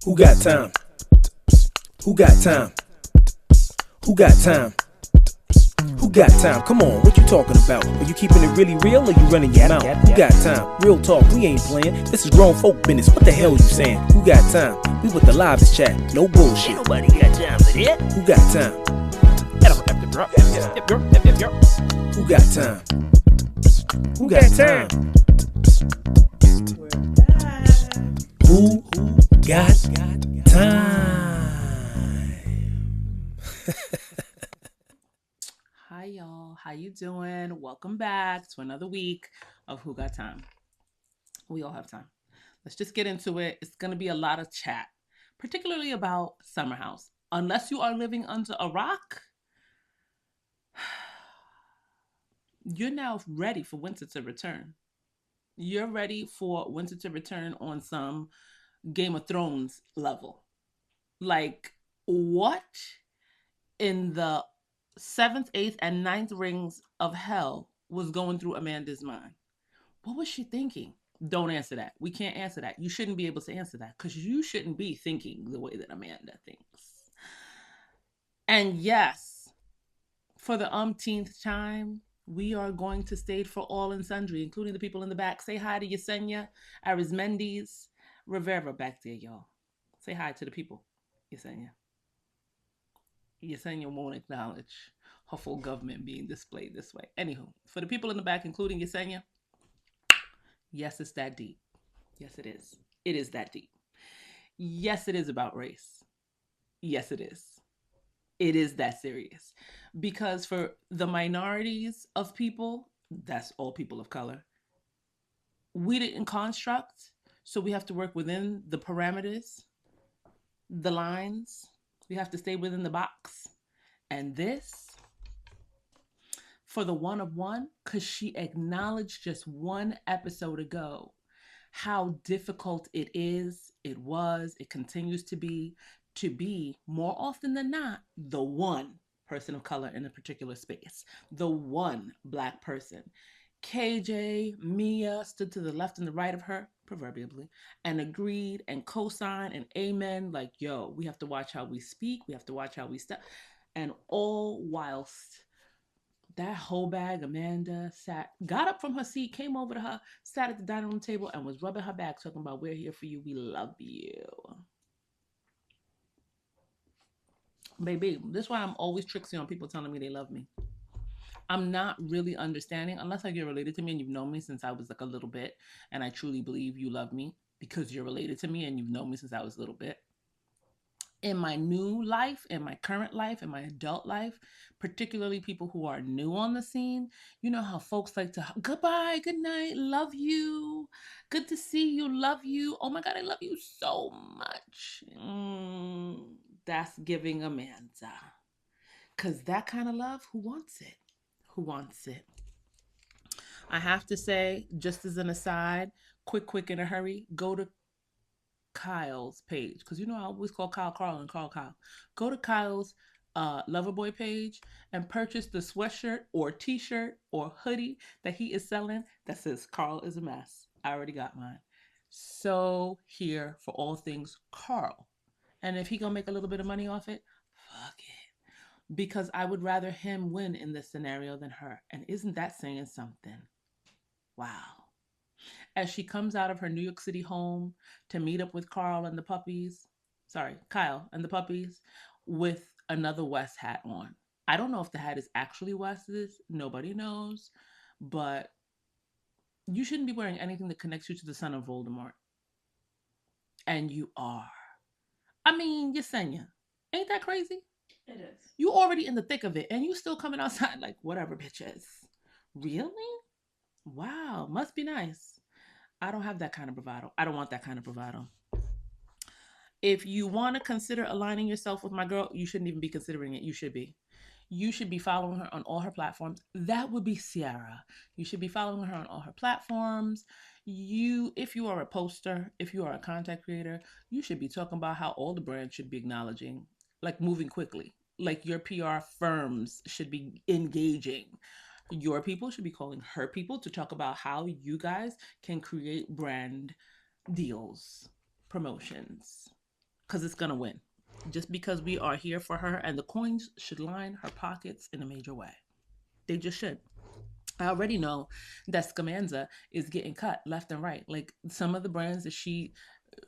Who got time? Who got time? Who got time? Who got time? Come on, what you talking about? Are you keeping it really real or you running your mouth? Who got time? Real talk, we ain't playing. This is grown folk business. What the hell you saying? Who got time? We with the lives chat, no bullshit. Ain't nobody got time for that. Who got time? Who got time? Who got time? Who got time? Hi y'all, how you doing? Welcome back to another week of Who Got Time. We all have time. Let's just get into it. It's going to be a lot of chat, particularly about Summer House. Unless you are living under a rock, you're now ready for winter to return. You're ready for winter to return on some Game of Thrones level. Like, what in the 7th, 8th, and 9th rings of hell was going through Amanda's mind? What was she thinking? Don't answer that. We can't answer that. You shouldn't be able to answer that because you shouldn't be thinking the way that Amanda thinks. And yes, for the umpteenth time, we are going to stage for all and sundry, including the people in the back. Say hi to Yesenia, Arizmendi's, Rivera back there, y'all. Say hi to the people, Yesenia. Yesenia won't acknowledge her full government being displayed this way. Anywho, for the people in the back, including Yesenia, yes, it's that deep. Yes, it is. It is that deep. Yes, it is about race. Yes, it is. It is that serious. Because for the minorities of people, that's all people of color, we didn't construct, so we have to work within the parameters, the lines. We have to stay within the box. And this, for the one of one, because she acknowledged just one episode ago how difficult it is, it was, it continues to be more often than not the one person of color in a particular space, the one Black person. KJ, Mia stood to the left and the right of her, proverbially, and agreed and co-signed and amen, like, yo, we have to watch how we speak, we have to watch how we step. And all whilst that whole bag, Amanda got up from her seat, came over to her, sat at the dining room table, and was rubbing her back, talking about, we're here for you, we love you. Baby, this is why I'm always tricksy on people telling me they love me. I'm not really understanding, unless you're related to me and you've known me since I was like a little bit, and I truly believe you love me because you're related to me and you've known me since I was a little bit. In my new life, in my current life, in my adult life, particularly people who are new on the scene, you know how folks like to, goodbye, good night, love you, good to see you, love you, oh my God, I love you so much. That's giving Amanda. Because that kind of love, who wants it? Who wants it? I have to say, just as an aside, quick in a hurry, go to Kyle's page, because you know I always call Kyle Carl and Carl Kyle. Go to Kyle's Loverboy page and purchase the sweatshirt or t-shirt or hoodie that he is selling that says Carl is a mess. I already got mine. So here for all things Carl. And if he gonna make a little bit of money off it, fuck it. Because I would rather him win in this scenario than her. And isn't that saying something? Wow. As she comes out of her New York City home to meet up with Kyle and the puppies, with another West hat on. I don't know if the hat is actually West's. Nobody knows. But you shouldn't be wearing anything that connects you to the son of Voldemort. And you are. I mean, Yesenia, ain't that crazy? It is. You already in the thick of it, and you still coming outside like, whatever, bitches. Really? Wow, must be nice. I don't have that kind of bravado. I don't want that kind of bravado. If you want to consider aligning yourself with my girl, you shouldn't even be considering it. You should be. You should be following her on all her platforms. That would be Ciara. You should be following her on all her platforms. If you are a poster, if you are a content creator, you should be talking about how all the brands should be acknowledging, like moving quickly. Like your PR firms should be engaging. Your people should be calling her people to talk about how you guys can create brand deals, promotions, because it's going to win. Just because we are here for her, and the coins should line her pockets in a major way. They just should. I already know that Scamanza is getting cut left and right. Like some of the brands that she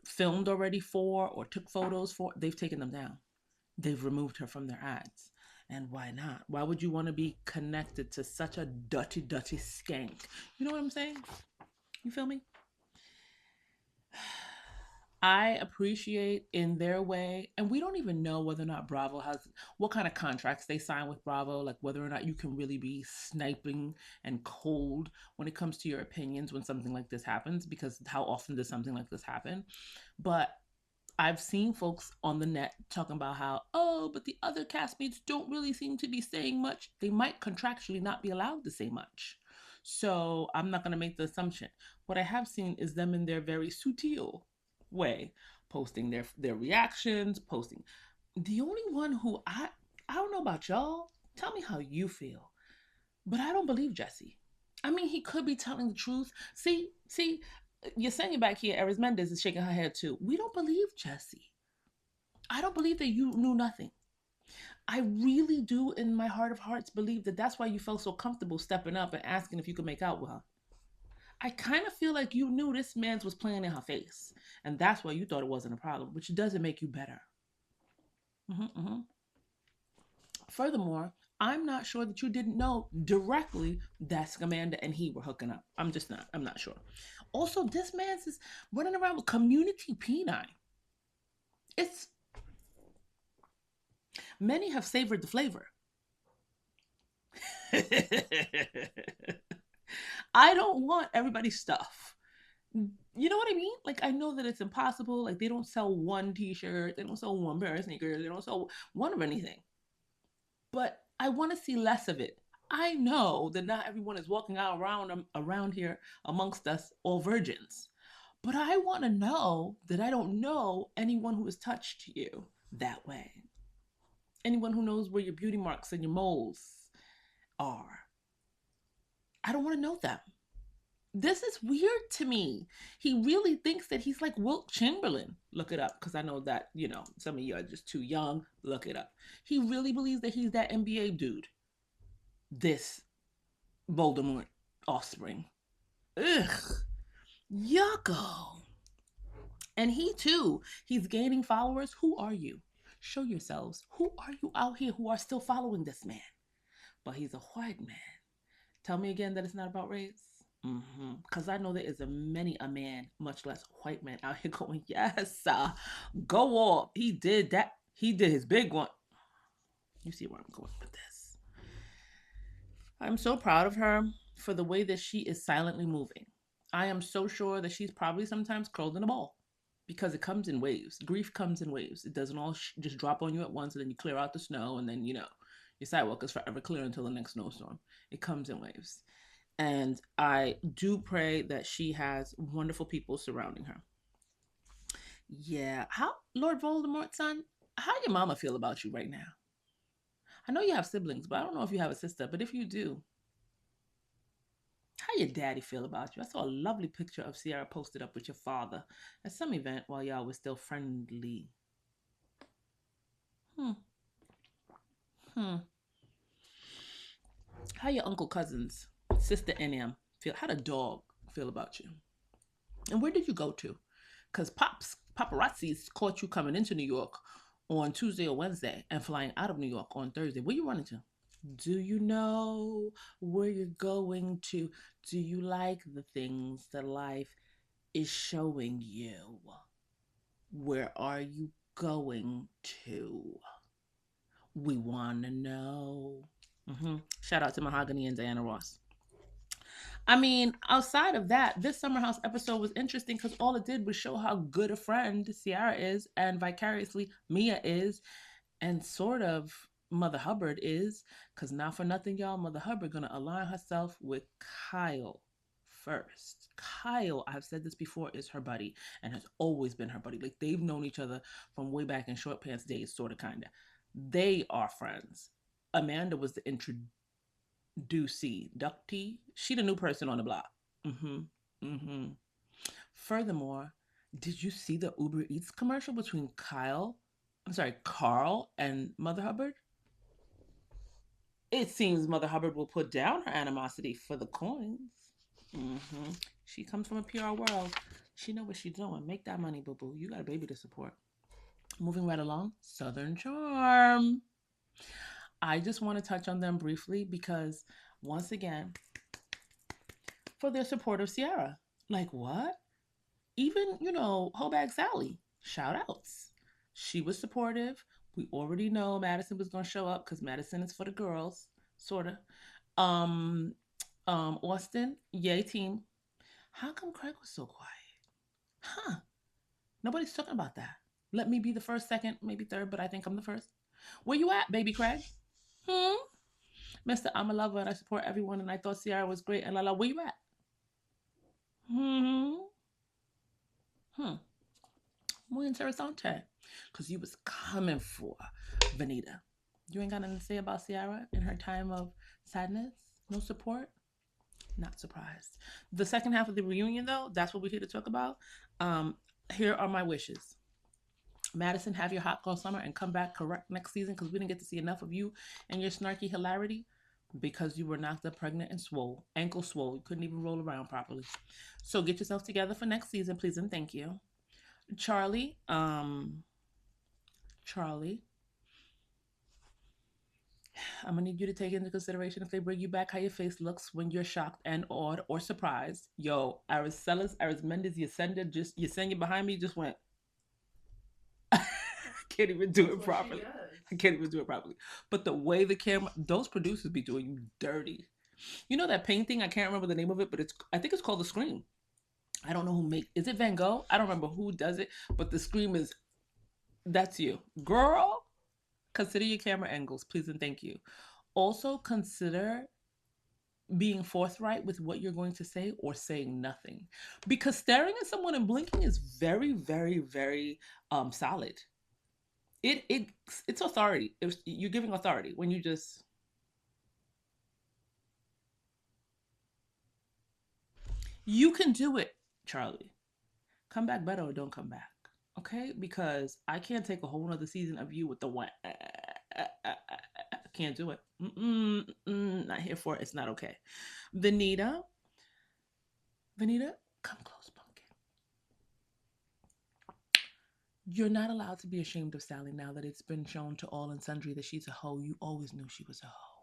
filmed already for or took photos for, they've taken them down. They've removed her from their ads. And why not? Why would you want to be connected to such a dirty skank? You know what I'm saying? You feel me? I appreciate in their way, and we don't even know whether or not Bravo has what kind of contracts they sign with Bravo, like whether or not you can really be sniping and cold when it comes to your opinions when something like this happens, because how often does something like this happen? But I've seen folks on the net talking about how, oh, but the other castmates don't really seem to be saying much. They might contractually not be allowed to say much. So I'm not going to make the assumption. What I have seen is them in their very subtle way, posting their reactions, posting. The only one who I don't know about y'all. Tell me how you feel, but I don't believe Jesse. I mean, he could be telling the truth. See, you're saying back here, Eris Mendez is shaking her head too. We don't believe Jesse. I don't believe that you knew nothing. I really do, in my heart of hearts, believe that that's why you felt so comfortable stepping up and asking if you could make out with her. I kind of feel like you knew this man's was playing in her face, and that's why you thought it wasn't a problem, which doesn't make you better. Furthermore, I'm not sure that you didn't know directly that Scamanda and he were hooking up. I'm not sure. Also, this man's is running around with community penile. It's many have savored the flavor. I don't want everybody's stuff. You know what I mean? Like, I know that it's impossible. Like, they don't sell one t-shirt, they don't sell one pair of sneakers, they don't sell one of anything. But I want to see less of it. I know that not everyone is walking out around here amongst us all virgins. But I want to know that I don't know anyone who has touched you that way. Anyone who knows where your beauty marks and your moles are. I don't want to know them. This is weird to me. He really thinks that he's like Wilt Chamberlain. Look it up, because I know that, some of you are just too young. Look it up. He really believes that he's that NBA dude. This Voldemort offspring. Ugh. Yucko. And he too, he's gaining followers. Who are you? Show yourselves. Who are you out here who are still following this man? But he's a white man. Tell me again that it's not about race. Because I know there is many a man, much less white man, out here going, yes, go off. He did that. He did his big one. You see where I'm going with this. I'm so proud of her for the way that she is silently moving. I am so sure that she's probably sometimes curled in a ball, because it comes in waves. Grief comes in waves. It doesn't all just drop on you at once, and then you clear out the snow, and then, your sidewalk is forever clear until the next snowstorm. It comes in waves. And I do pray that she has wonderful people surrounding her. Yeah. How, Lord Voldemort's son, how your mama feel about you right now? I know you have siblings, but I don't know if you have a sister. But if you do, how your daddy feel about you? I saw a lovely picture of Sierra posted up with your father at some event while y'all were still friendly. How your uncle, cousins, sister NM feel? How the dog feel about you? And where did you go to? Because paparazzis caught you coming into New York on Tuesday or Wednesday and flying out of New York on Thursday. Where you running to? Do you know where you're going to? Do you like the things that life is showing you? Where are you going to? We want to know. Shout out to Mahogany and Diana Ross. I mean, outside of that, this Summer House episode was interesting because all it did was show how good a friend Ciara is, and vicariously Mia is, and sort of Mother Hubbard is, because not for nothing, y'all, Mother Hubbard gonna align herself with Kyle first. Kyle, I've said this before, is her buddy and has always been her buddy. Like, they've known each other from way back in short pants days, sort of, kind of. They are friends. Amanda was the inductee. She the new person on the block. Furthermore, Did you see the Uber Eats commercial between Carl and Mother Hubbard? It seems Mother Hubbard will put down her animosity for the coins. She comes from a PR world. She know what she's doing. Make that money, boo-boo. You got a baby to support. Moving right along, Southern Charm. I just want to touch on them briefly because, once again, for their support of Ciara. Like, what? Even, Hobag Sally, shout outs. She was supportive. We already know Madison was going to show up because Madison is for the girls, sort of. Austin, yay team. How come Craig was so quiet? Huh. Nobody's talking about that. Let me be the first, second, maybe third, but I think I'm the first. Where you at, baby Craig? Mr. I'm a lover and I support everyone and I thought Ciara was great and where you at? Muy interesante. Because you was coming for Vanita. You ain't got nothing to say about Ciara in her time of sadness? No support? Not surprised. The second half of the reunion, though, that's what we're here to talk about. Here are my wishes. Madison, have your hot girl summer and come back correct next season because we didn't get to see enough of you and your snarky hilarity because you were knocked up pregnant and swole. Ankle swole. You couldn't even roll around properly. So get yourself together for next season, please and thank you. Charlie, I'm gonna need you to take into consideration if they bring you back how your face looks when you're shocked and awed or surprised. Yo, Arismendes, Yesenia behind me just went. I can't even do it properly. I can't even do it properly. But the way the camera, those producers be doing you dirty. You know that painting? I can't remember the name of it, but I think it's called The Scream. I don't know who is it Van Gogh? I don't remember who does it, but the Scream is, that's you. Girl, consider your camera angles, please and thank you. Also consider being forthright with what you're going to say or saying nothing. Because staring at someone and blinking is very, very, very solid. It's authority. You're giving authority when you just... You can do it, Charlie. Come back better or don't come back. Okay? Because I can't take a whole other season of you with the one. Can't do it. Not here for it. It's not okay. Vanita, come close, pumpkin. You're not allowed to be ashamed of Sally now that it's been shown to all and sundry that she's a hoe. You always knew she was a hoe.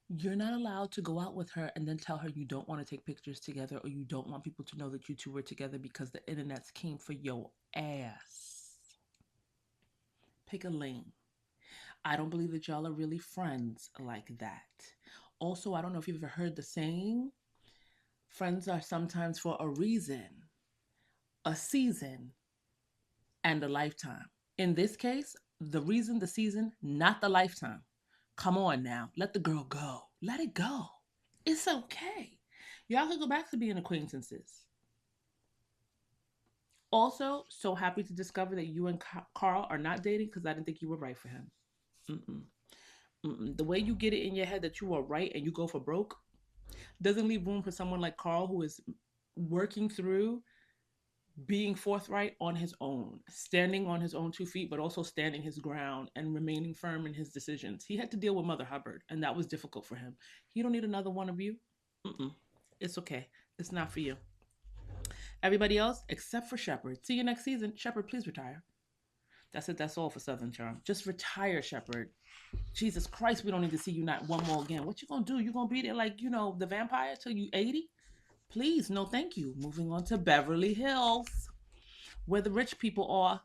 You're not allowed to go out with her and then tell her you don't want to take pictures together or you don't want people to know that you two were together because the internets came for your ass. Pick a lane. I don't believe that y'all are really friends like that. Also, I don't know if you've ever heard the saying, friends are sometimes for a reason, a season, and a lifetime. In this case, the reason, the season, not the lifetime. Come on now. Let the girl go. Let it go. It's okay. Y'all can go back to being acquaintances. Also, so happy to discover that you and Carl are not dating because I didn't think you were right for him. The way you get it in your head that you are right and you go for broke doesn't leave room for someone like Carl who is working through being forthright on his own, standing on his own 2 feet, but also standing his ground and remaining firm in his decisions. He had to deal with Mother Hubbard, and that was difficult for him. He don't need another one of you. It's okay. It's not for you. Everybody else, except for Shepard. See you next season. Shepard, please retire. That's it. That's all for Southern Charm. Just retire, Shepard. Jesus Christ, we don't need to see you not one more again. What you gonna do? You gonna be there like, the vampire till you 80? Please, no thank you. Moving on to Beverly Hills, where the rich people are.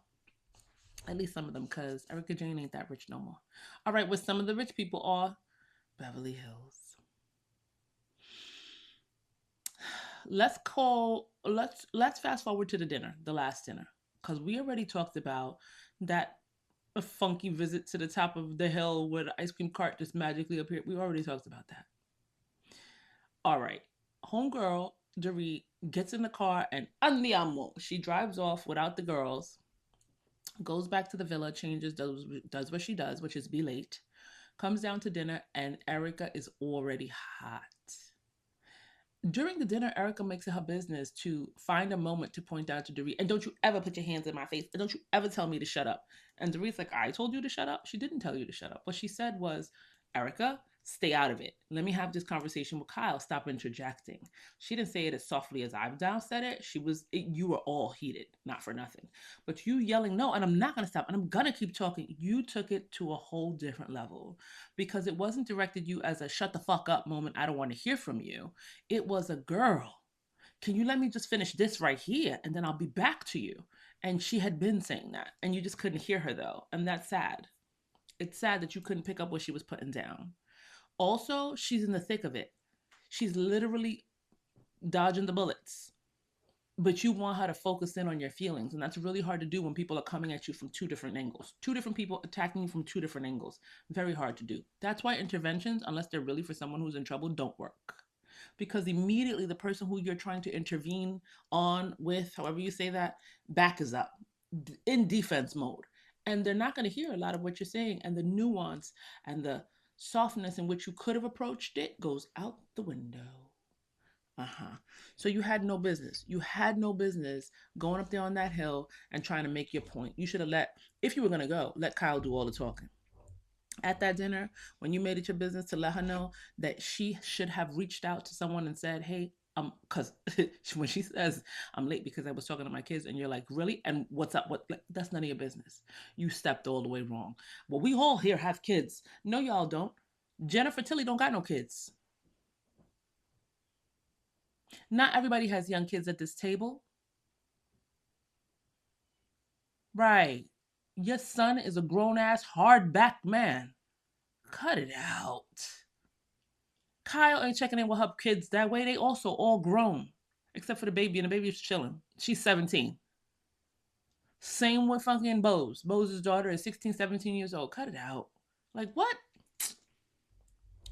At least some of them, because Erica Jane ain't that rich no more. All right, where some of the rich people are, Beverly Hills. Let's fast forward to the dinner, the last dinner, because we already talked about that funky visit to the top of the hill where the ice cream cart just magically appeared. We already talked about that. All right. Homegirl, Dorit, gets in the car and andiamo. She drives off without the girls, goes back to the villa, changes, does what she does, which is be late, comes down to dinner, and Erica is already hot. During the dinner, Erica makes it her business to find a moment to point out to Dorit, and don't you ever put your hands in my face, and don't you ever tell me to shut up. And Dorit's like, I told you to shut up. She didn't tell you to shut up. What she said was, Erica, stay out of it. Let me have this conversation with Kyle. Stop interjecting. She didn't say it as softly as I've down said it. You were all heated, not for nothing. But you yelling no, and I'm not gonna stop, and I'm gonna keep talking. You took it to a whole different level because it wasn't directed you as a shut the fuck up moment. I don't want to hear from you. It was a girl. Can you let me just finish this right here and then I'll be back to you? And she had been saying that, and you just couldn't hear her though. And that's sad. It's sad that you couldn't pick up what she was putting down. Also, she's in the thick of it. She's literally dodging the bullets. But you want her to focus in on your feelings. And that's really hard to do when people are coming at you from two different angles. Two different people attacking you from two different angles. Very hard to do. That's why interventions, unless they're really for someone who's in trouble, don't work. Because immediately the person who you're trying to intervene on with, however you say that, back is up in defense mode. And they're not going to hear a lot of what you're saying. And the nuance and the softness in which you could have approached it goes out the window. So you had no business. You had no business going up there on that hill and trying to make your point. You should have if you were going to go, let Kyle do all the talking. At that dinner, when you made it your business to let her know that she should have reached out to someone and said, hey, because when she says I'm late because I was talking to my kids, and you're like, really? And what's up? That's none of your business. You stepped all the way wrong. Well, we all here have kids. No, y'all don't. Jennifer Tilly don't got no kids. Not everybody has young kids at this table. Right. Your son is a grown-ass, hard-backed man. Cut it out. Kyle ain't checking in with her kids that way. They also all grown. Except for the baby, and the baby's chilling. She's 17. Same with fucking Bose. Bose's daughter is 16, 17 years old. Cut it out. Like, what?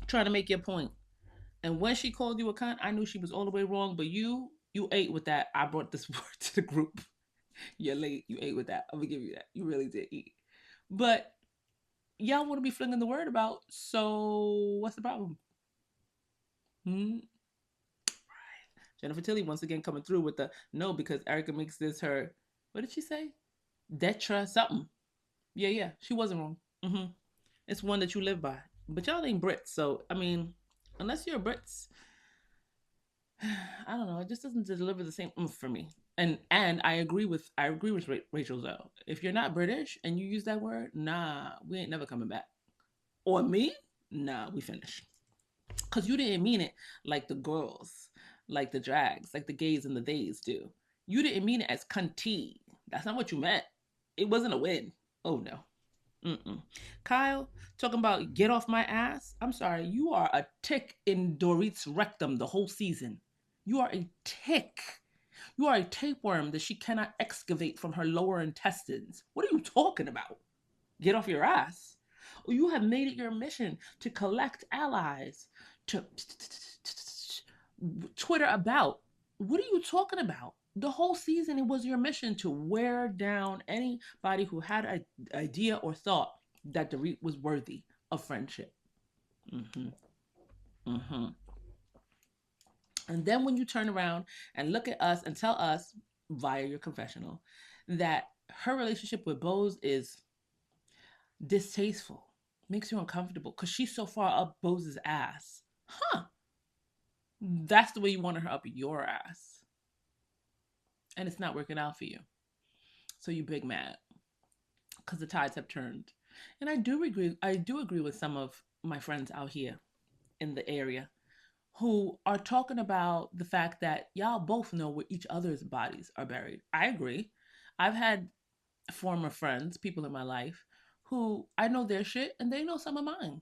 Trying to make your point. And when she called you a cunt, I knew she was all the way wrong, but you ate with that. I brought this word to the group. You're late. You ate with that. I'm going to give you that. You really did eat. But y'all want to be flinging the word about, so what's the problem? Right. Jennifer Tilly once again coming through with the no, because Erica makes this her, what did she say? Detra something. Yeah. She wasn't wrong. It's one that you live by. But y'all ain't Brits. So, I mean, unless you're Brits, I don't know. It just doesn't deliver the same oomph for me. And I agree with Rachel though. If you're not British and you use that word, nah, we ain't never coming back. Or me, nah, we finished. Because you didn't mean it like the girls, like the drags, like the gays and the theys do. You didn't mean it as cunty. That's not what you meant. It wasn't a win. Oh no. Kyle, talking about get off my ass. I'm sorry, you are a tick in Dorit's rectum the whole season. You are a tick. You are a tapeworm that she cannot excavate from her lower intestines. What are you talking about? Get off your ass. You have made it your mission to collect allies, to Twitter about. What are you talking about? The whole season, it was your mission to wear down anybody who had an idea or thought that Dorit was worthy of friendship. And then when you turn around and look at us and tell us via your confessional that her relationship with Bose is distasteful, makes you uncomfortable because she's so far up Bose's ass. That's the way you wanted her up your ass. And it's not working out for you. So you big mad because the tides have turned. And I do agree with some of my friends out here in the area who are talking about the fact that y'all both know where each other's bodies are buried. I agree. I've had former friends, people in my life, who I know their shit and they know some of mine.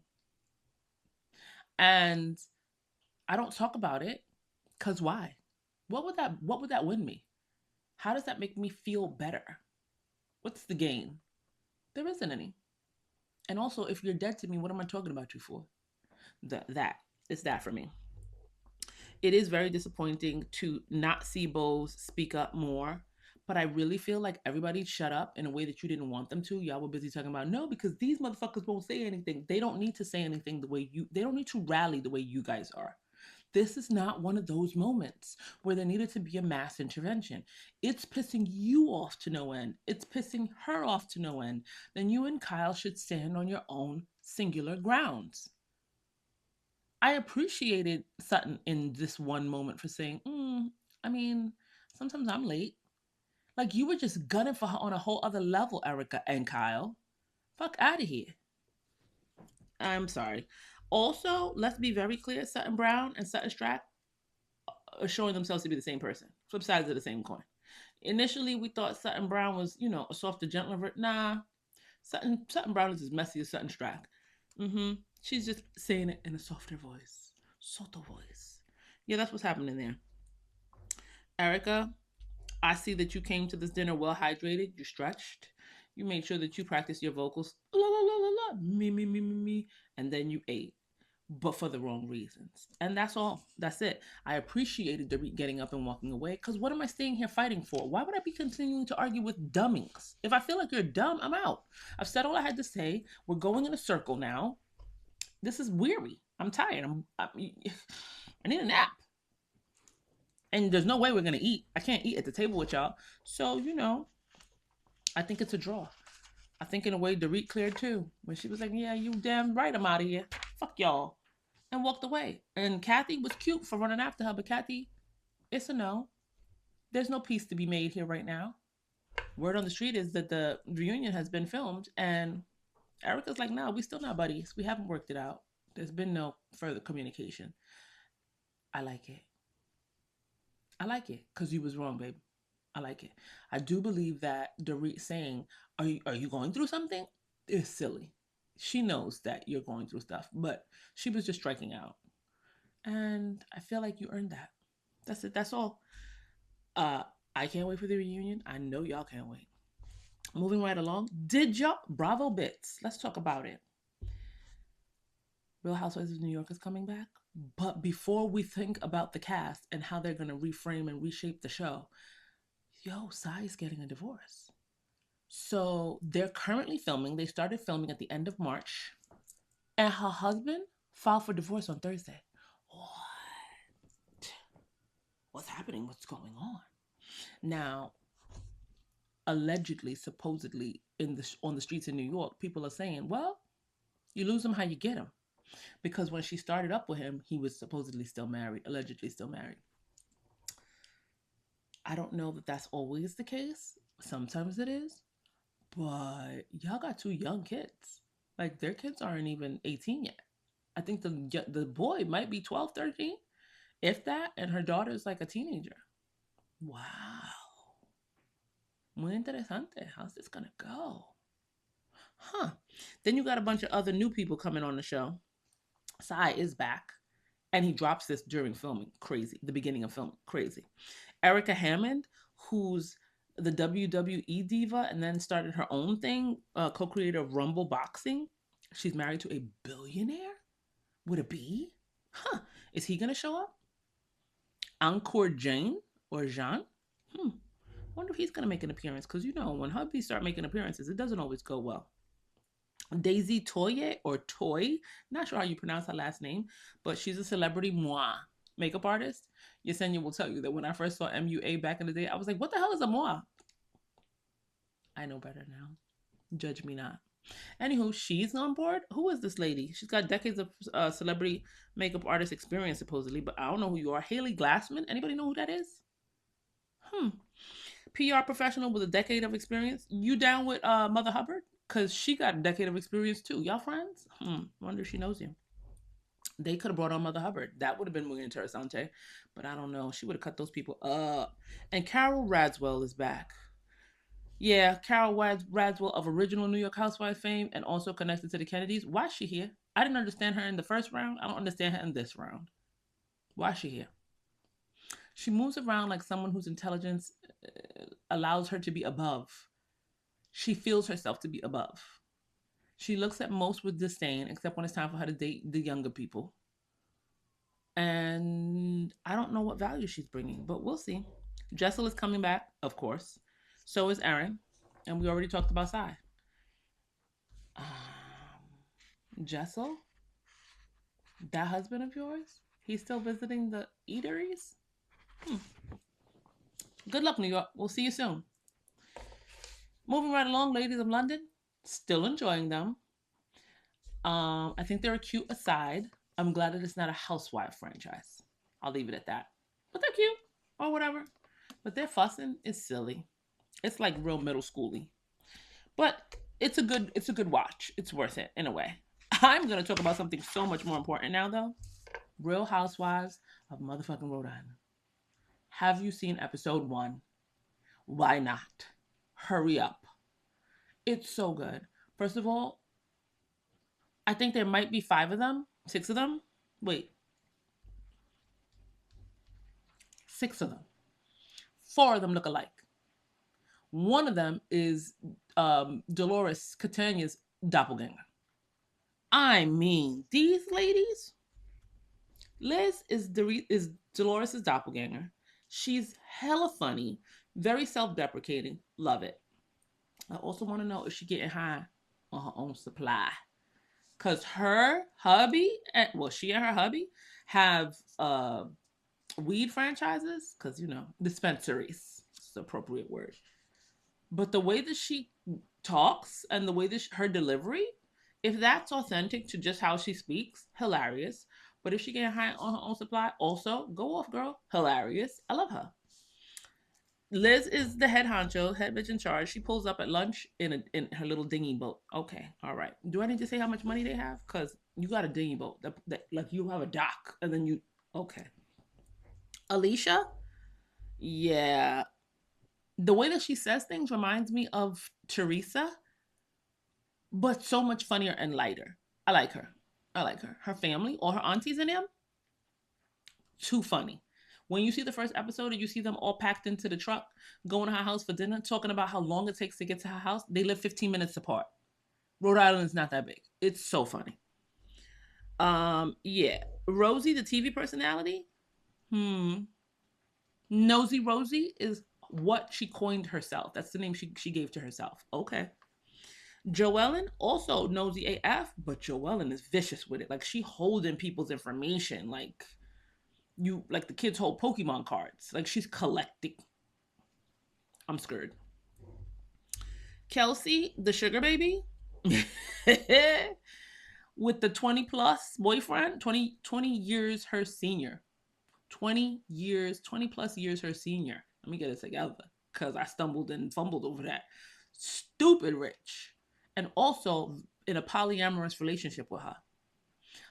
And I don't talk about it because why? What would that win me? How does that make me feel better? What's the gain? There isn't any. And also, if you're dead to me, what am I talking about you for? It's that for me. It is very disappointing to not see Bose speak up more, but I really feel like everybody shut up in a way that you didn't want them to. Y'all were busy talking about, no, because these motherfuckers won't say anything. They don't need to say anything they don't need to rally the way you guys are. This is not one of those moments where there needed to be a mass intervention. It's pissing you off to no end. It's pissing her off to no end. Then you and Kyle should stand on your own singular grounds. I appreciated Sutton in this one moment for saying, I mean, sometimes I'm late. Like, you were just gunning for her on a whole other level, Erica and Kyle. Fuck out of here. I'm sorry. Also, let's be very clear, Sutton Brown and Sutton Strack are showing themselves to be the same person. Flip sides of the same coin. Initially, we thought Sutton Brown was, a softer, gentler. Nah, Sutton Brown is as messy as Sutton Strack. She's just saying it in a softer voice. Softer voice. Yeah, that's what's happening there. Erica, I see that you came to this dinner well hydrated. You stretched. You made sure that you practiced your vocals. La la la la la. Me. And then you ate. But for the wrong reasons. And that's all. That's it. I appreciated Dorit getting up and walking away. Because what am I staying here fighting for? Why would I be continuing to argue with dummies? If I feel like you're dumb, I'm out. I've said all I had to say. We're going in a circle now. This is weary. I'm tired. I need a nap. And there's no way we're going to eat. I can't eat at the table with y'all. So, I think it's a draw. I think in a way Dorit cleared too. When she was like, yeah, you damn right I'm out of here. Fuck y'all. And walked away. And Kathy was cute for running after her. But Kathy, it's a no. There's no peace to be made here right now. Word on the street is that the reunion has been filmed. And Erica's like, no, we still not buddies. We haven't worked it out. There's been no further communication. I like it. I like it because you was wrong, babe. I like it. I do believe that Dorit saying, are you going through something? Is silly. She knows that you're going through stuff, but she was just striking out. And I feel like you earned that. That's it. That's all. I can't wait for the reunion. I know y'all can't wait. Moving right along. Did y'all? Bravo bits. Let's talk about it. Real Housewives of New York is coming back. But before we think about the cast and how they're going to reframe and reshape the show, Sai's getting a divorce. So they're currently filming. They started filming at the end of March. And her husband filed for divorce on Thursday. What? What's happening? What's going on? Now, allegedly, supposedly, on the streets in New York, people are saying, well, you lose him how you get him. Because when she started up with him, he was supposedly still married, allegedly still married. I don't know that that's always the case. Sometimes it is. But y'all got 2 young kids. Like, their kids aren't even 18 yet. I think the boy might be 12, 13, if that, and her daughter's like a teenager. Wow. Muy interesante. How's this gonna go? Huh. Then you got a bunch of other new people coming on the show. Sai is back, and he drops this during filming. Crazy. The beginning of filming. Crazy. Erica Hammond, who's the WWE diva and then started her own thing, co-creator of Rumble Boxing. She's married to a billionaire with a B. Huh. Is he going to show up? Encore Jane or Jean? Wonder if he's going to make an appearance, because when hubbies start making appearances, it doesn't always go well. Daisy Toye or Toy, not sure how you pronounce her last name, but she's a celebrity moi makeup artist. Yesenia will tell you that when I first saw MUA back in the day, I was like, what the hell is a moi? I know better now. Judge me not. Anywho, she's on board. Who is this lady? She's got decades of celebrity makeup artist experience, supposedly, but I don't know who you are. Haley Glassman? Anybody know who that is? PR professional with a decade of experience. You down with Mother Hubbard? Because she got a decade of experience too. Y'all friends? Wonder if she knows you. They could have brought on Mother Hubbard. That would have been muy interesante. But I don't know. She would have cut those people up. And Carol Radswell is back. Yeah, Carol Radswell of original New York Housewife fame and also connected to the Kennedys. Why is she here? I didn't understand her in the first round. I don't understand her in this round. Why is she here? She moves around like someone whose intelligence allows her to be above. She feels herself to be above. She looks at most with disdain, except when it's time for her to date the younger people. And I don't know what value she's bringing, but we'll see. Jessel is coming back, of course. So is Erin. And we already talked about Sai. Jessel? That husband of yours? He's still visiting the eateries? Good luck, New York. We'll see you soon. Moving right along, Ladies of London. Still enjoying them. I think they're a cute aside. I'm glad that it's not a housewife franchise. I'll leave it at that. But they're cute or whatever. But their fussing is silly. It's like real middle schooly. But it's a good watch. It's worth it in a way. I'm gonna talk about something so much more important now though. Real Housewives of motherfucking Rhode Island. Have you seen episode 1? Why not? Hurry up. It's so good. First of all, I think there might be 5 of them, 6 of them. Wait. 6 of them. 4 of them look alike. One of them is Dolores Catania's doppelganger. I mean, these ladies. Liz is Dolores' doppelganger. She's hella funny, very self-deprecating. Love it. I also want to know if she's getting high on her own supply. Because her hubby, she and her hubby have weed franchises. Because, dispensaries. It's the appropriate word. But the way that she talks and the way that her delivery, if that's authentic to just how she speaks, hilarious. But if she getting high on her own supply, also, go off, girl. Hilarious. I love her. Liz is the head honcho, head bitch in charge. She pulls up at lunch in her little dinghy boat. Okay, all right. Do I need to say how much money they have? Because you got a dinghy boat. Like you have a dock. And then you... Okay. Alicia? Yeah. The way that she says things reminds me of Teresa, but so much funnier and lighter. I like her. Her family, all her aunties and them, too funny. When you see the first episode and you see them all packed into the truck, going to her house for dinner, talking about how long it takes to get to her house, they live 15 minutes apart. Rhode Island is not that big. It's so funny. Yeah. Rosie, the TV personality. Nosy Rosie is what she coined herself. That's the name she gave to herself. Okay. Joellen, also nosy AF, but Joellen is vicious with it. Like, she holding people's information. Like the kids hold Pokemon cards. Like, she's collecting. I'm scared. Kelsey, the sugar baby, with the 20 plus boyfriend, 20 years her senior. 20 plus years her senior. Let me get it together because I stumbled and fumbled over that. Stupid rich. And also in a polyamorous relationship with her.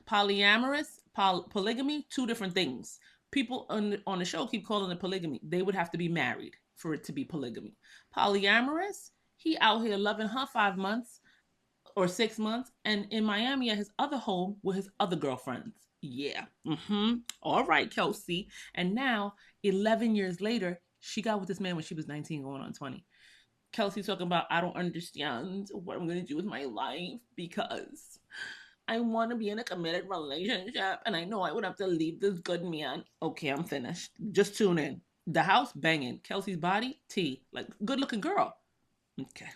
Polyamorous, polygamy, 2 different things. People on the show keep calling it polygamy. They would have to be married for it to be polygamy. Polyamorous, he out here loving her 5 months or 6 months and in Miami at his other home with his other girlfriends. Yeah. All right, Kelsey. And now, 11 years later, she got with this man when she was 19 going on 20. Kelsey talking about, I don't understand what I'm going to do with my life because I want to be in a committed relationship and I know I would have to leave this good man. Okay, I'm finished. Just tune in. The house banging. Kelsey's body, T. Like, good looking girl. Okay.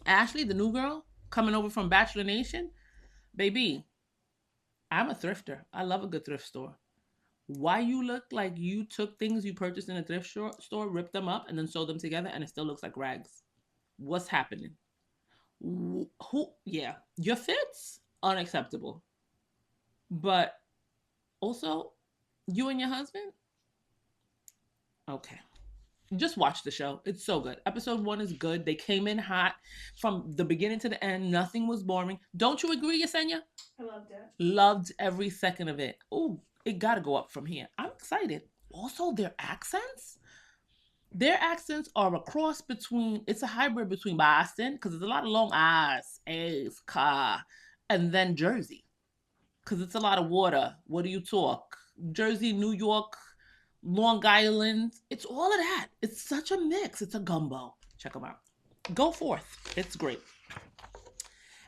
Ashley, the new girl, coming over from Bachelor Nation. Baby, I'm a thrifter. I love a good thrift store. Why you look like you took things you purchased in a thrift store, ripped them up, and then sewed them together, and it still looks like rags? What's happening? Yeah, your fits, unacceptable. But also, you and your husband? Okay. Just watch the show. It's so good. Episode 1 is good. They came in hot from the beginning to the end. Nothing was boring. Don't you agree, Yesenia? I loved it. Loved every second of it. Ooh, it got to go up from here. I'm excited. Also, their accents. Their accents are a cross between, it's a hybrid between Boston, because there's a lot of long I's, A's, car, and then Jersey. Because it's a lot of water. What do you talk? Jersey, New York, Long Island. It's all of that. It's such a mix. It's a gumbo. Check them out. Go forth. It's great.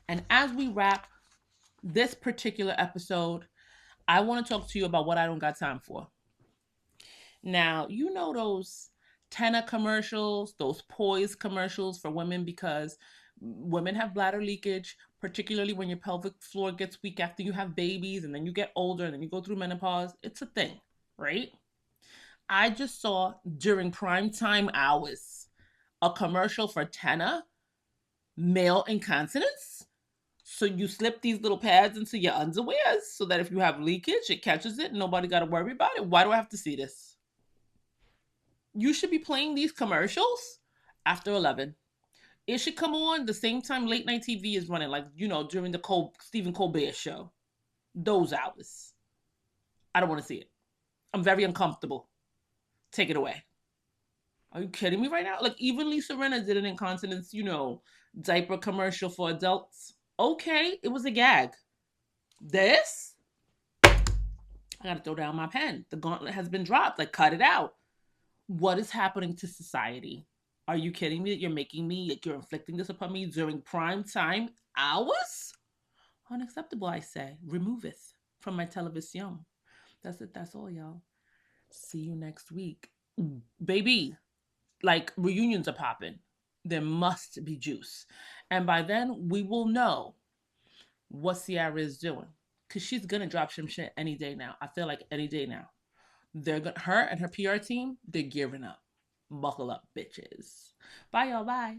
And as we wrap this particular episode, I want to talk to you about what I don't got time for. Now, you know those Tena commercials, those Poise commercials for women because women have bladder leakage, particularly when your pelvic floor gets weak after you have babies and then you get older and then you go through menopause. It's a thing, right? I just saw during prime time hours a commercial for Tena male incontinence. So you slip these little pads into your underwears so that if you have leakage, it catches it. Nobody got to worry about it. Why do I have to see this? You should be playing these commercials after 11. It should come on the same time late night TV is running, like, during the Stephen Colbert show. Those hours. I don't want to see it. I'm very uncomfortable. Take it away. Are you kidding me right now? Like, even Lisa Rinna did an incontinence, diaper commercial for adults. Okay, it was a gag. This? I gotta throw down my pen. The gauntlet has been dropped. Like, cut it out. What is happening to society? Are you kidding me that you're inflicting this upon me during prime time hours? Unacceptable, I say. Removeth from my television. That's it. That's all, y'all. See you next week. Baby, like, reunions are popping. There must be juice. And by then, we will know what Ciara is doing. Because she's going to drop some shit any day now. I feel like any day now. Her and her PR team, they're gearing up. Buckle up, bitches. Bye, y'all. Bye.